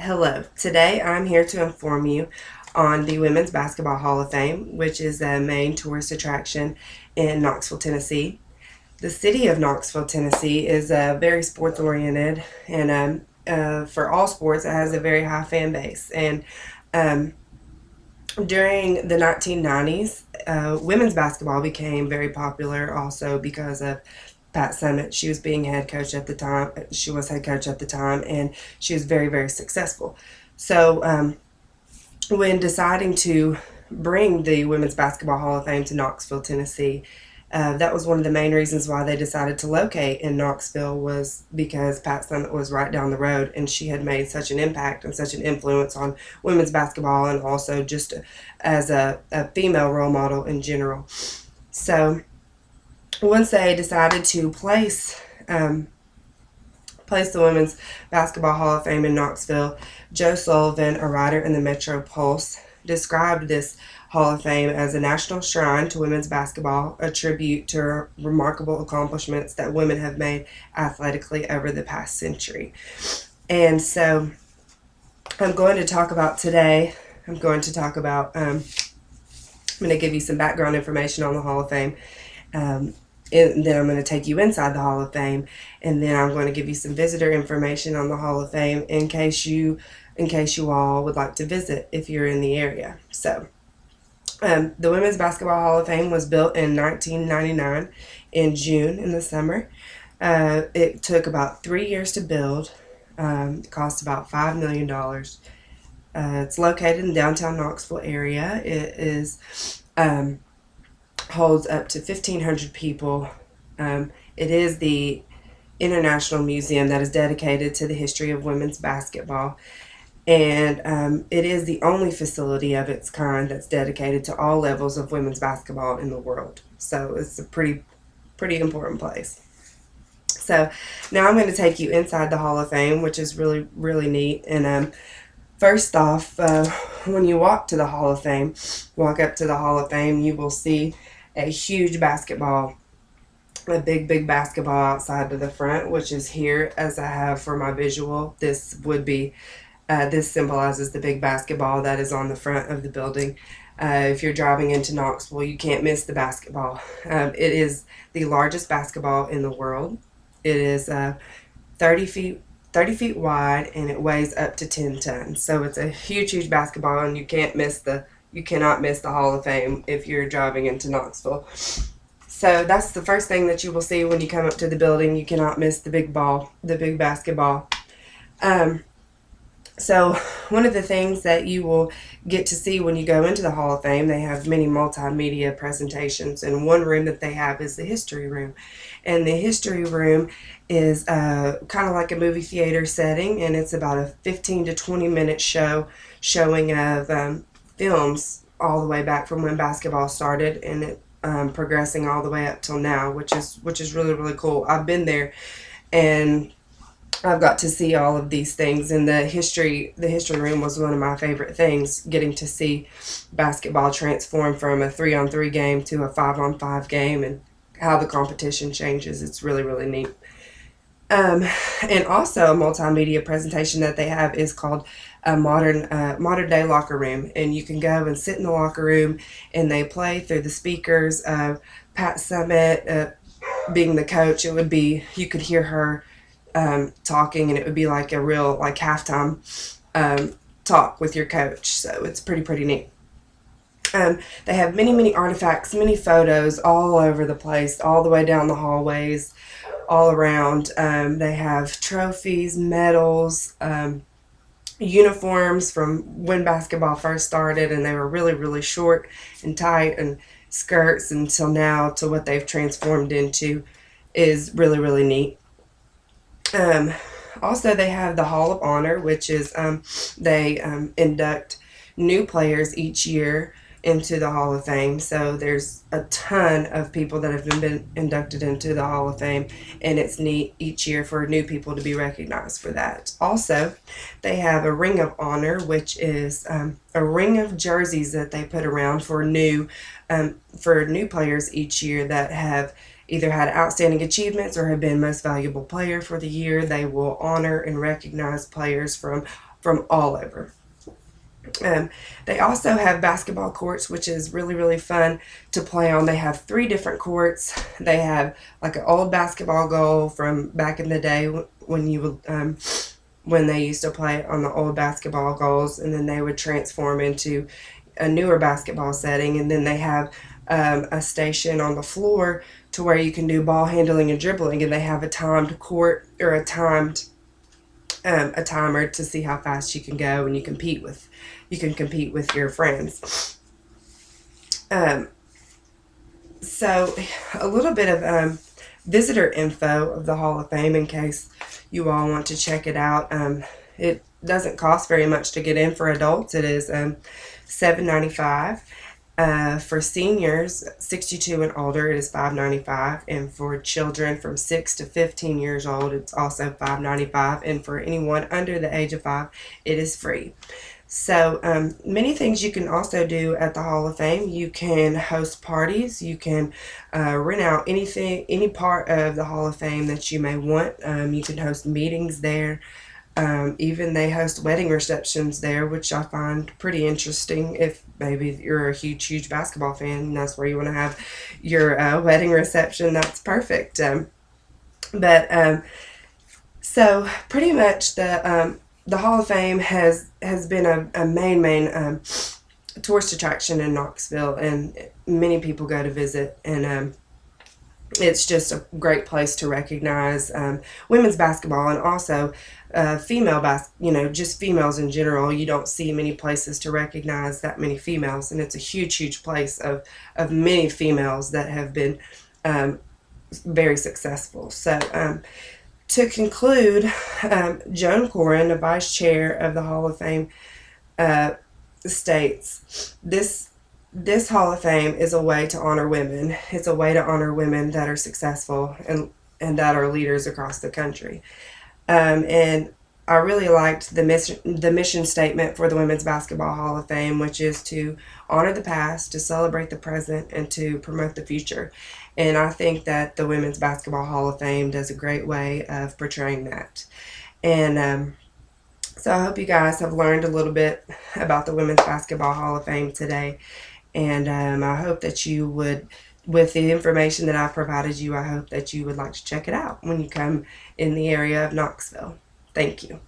Hello. Today I'm here to inform you on the Women's Basketball Hall of Fame, which is the main tourist attraction in Knoxville, Tennessee. The city of Knoxville, Tennessee is very sports oriented, and for all sports, it has a very high fan base. And um, during the 1990s, women's basketball became very popular also because of Pat Summitt. She was being head coach at the time. She was head coach at the time, and she was very, very successful. So, when deciding to bring the Women's Basketball Hall of Fame to Knoxville, Tennessee, that was one of the main reasons why they decided to locate in Knoxville, was because Pat Summitt was right down the road, and she had made such an impact and such an influence on women's basketball, and also just as a female role model in general. So once they decided to place the Women's Basketball Hall of Fame in Knoxville, Joe Sullivan, a writer in the Metro Pulse, described this Hall of Fame as a national shrine to women's basketball, a tribute to remarkable accomplishments that women have made athletically over the past century. And so I'm going to talk about today, I'm going to talk about, I'm going to give you some background information on the Hall of Fame. And then I'm going to take you inside the Hall of Fame, and then I'm going to give you some visitor information on the Hall of Fame in case you all would like to visit if you're in the area. So, the Women's Basketball Hall of Fame was built in 1999 in June in the summer. It took about 3 years to build. It cost about $5 million. It's located in downtown Knoxville area. It is holds up to 1,500 people. It is the international museum that is dedicated to the history of women's basketball, and it is the only facility of its kind that's dedicated to all levels of women's basketball in the world. So it's a pretty important place. So now I'm going to take you inside the Hall of Fame, which is really, really neat. And first off, when you walk up to the Hall of Fame, you will see a huge basketball, a big basketball outside to the front, which is here as I have for my visual. This symbolizes the big basketball that is on the front of the building. If you're driving into Knoxville, you can't miss the basketball. It is the largest basketball in the world. It is 30 feet wide, and it weighs up to 10 tons. So it's a huge basketball, and you cannot miss the Hall of Fame if you're driving into Knoxville. So that's the first thing that you will see when you come up to the building. You cannot miss the big basketball. So one of the things that you will get to see when you go into the Hall of Fame, they have many multimedia presentations, and one room that they have is the history room. And the history room is kind of like a movie theater setting, and it's about a 15 to 20 minute showing of films all the way back from when basketball started, and it progressing all the way up till now, which is really cool. I've been there, and I've got to see all of these things, and the history room was one of my favorite things, getting to see basketball transform from a 3-on-3 game to a 5-on-5 game, and how the competition changes. It's really neat. And also a multimedia presentation that they have is called a modern day locker room, and you can go and sit in the locker room, and they play through the speakers. Pat Summitt being the coach, you could hear her talking, and it would be like a real halftime talk with your coach. So it's pretty neat. They have many artifacts, many photos all over the place, all the way down the hallways, all around. They have trophies, medals, uniforms from when basketball first started, and they were really short and tight, and skirts until now to what they've transformed into is really neat. Also, they have the Hall of Honor, which is they induct new players each year into the Hall of Fame. So there's a ton of people that have been inducted into the Hall of Fame, and it's neat each year for new people to be recognized for that. Also, they have a Ring of Honor, which is a ring of jerseys that they put around for new players each year that have either had outstanding achievements or have been most valuable player for the year. They will honor and recognize players from from all over. They also have basketball courts, which is really, really fun to play on. They have 3 different courts. They have like an old basketball goal from back in the day when you would, when they used to play on the old basketball goals, and then they would transform into a newer basketball setting. And then they have a station on the floor to where you can do ball handling and dribbling, and they have a timed court or a timer to see how fast you can go, and you can compete with your friends. Um, so a little bit of visitor info of the Hall of Fame in case you all want to check it out. It doesn't cost very much to get in for adults. It is $7.95. For seniors 62 and older, it is $5.95, and for children from 6 to 15 years old, it's also $5.95, and for anyone under the age of 5, it is free. So many things you can also do at the Hall of Fame. You can host parties. You can rent out any part of the Hall of Fame that you may want. You can host meetings there. Even they host wedding receptions there, which I find pretty interesting. If maybe you're a huge basketball fan and that's where you want to have your wedding reception, that's perfect. But so pretty much the Hall of Fame has been a main tourist attraction in Knoxville, and many people go to visit, and it's just a great place to recognize women's basketball, and also just females in general. You don't see many places to recognize that many females, and it's a huge place of many females that have been very successful. So to conclude, Joan Corin, the vice chair of the Hall of Fame, states this Hall of Fame is a way to honor women. It's a way to honor women that are successful and that are leaders across the country. And I really liked the mission statement for the Women's Basketball Hall of Fame, which is to honor the past, to celebrate the present, and to promote the future. And I think that the Women's Basketball Hall of Fame does a great way of portraying that. And so I hope you guys have learned a little bit about the Women's Basketball Hall of Fame today. And I hope that you would, with the information that I've provided you, I hope that you would like to check it out when you come in the area of Knoxville. Thank you.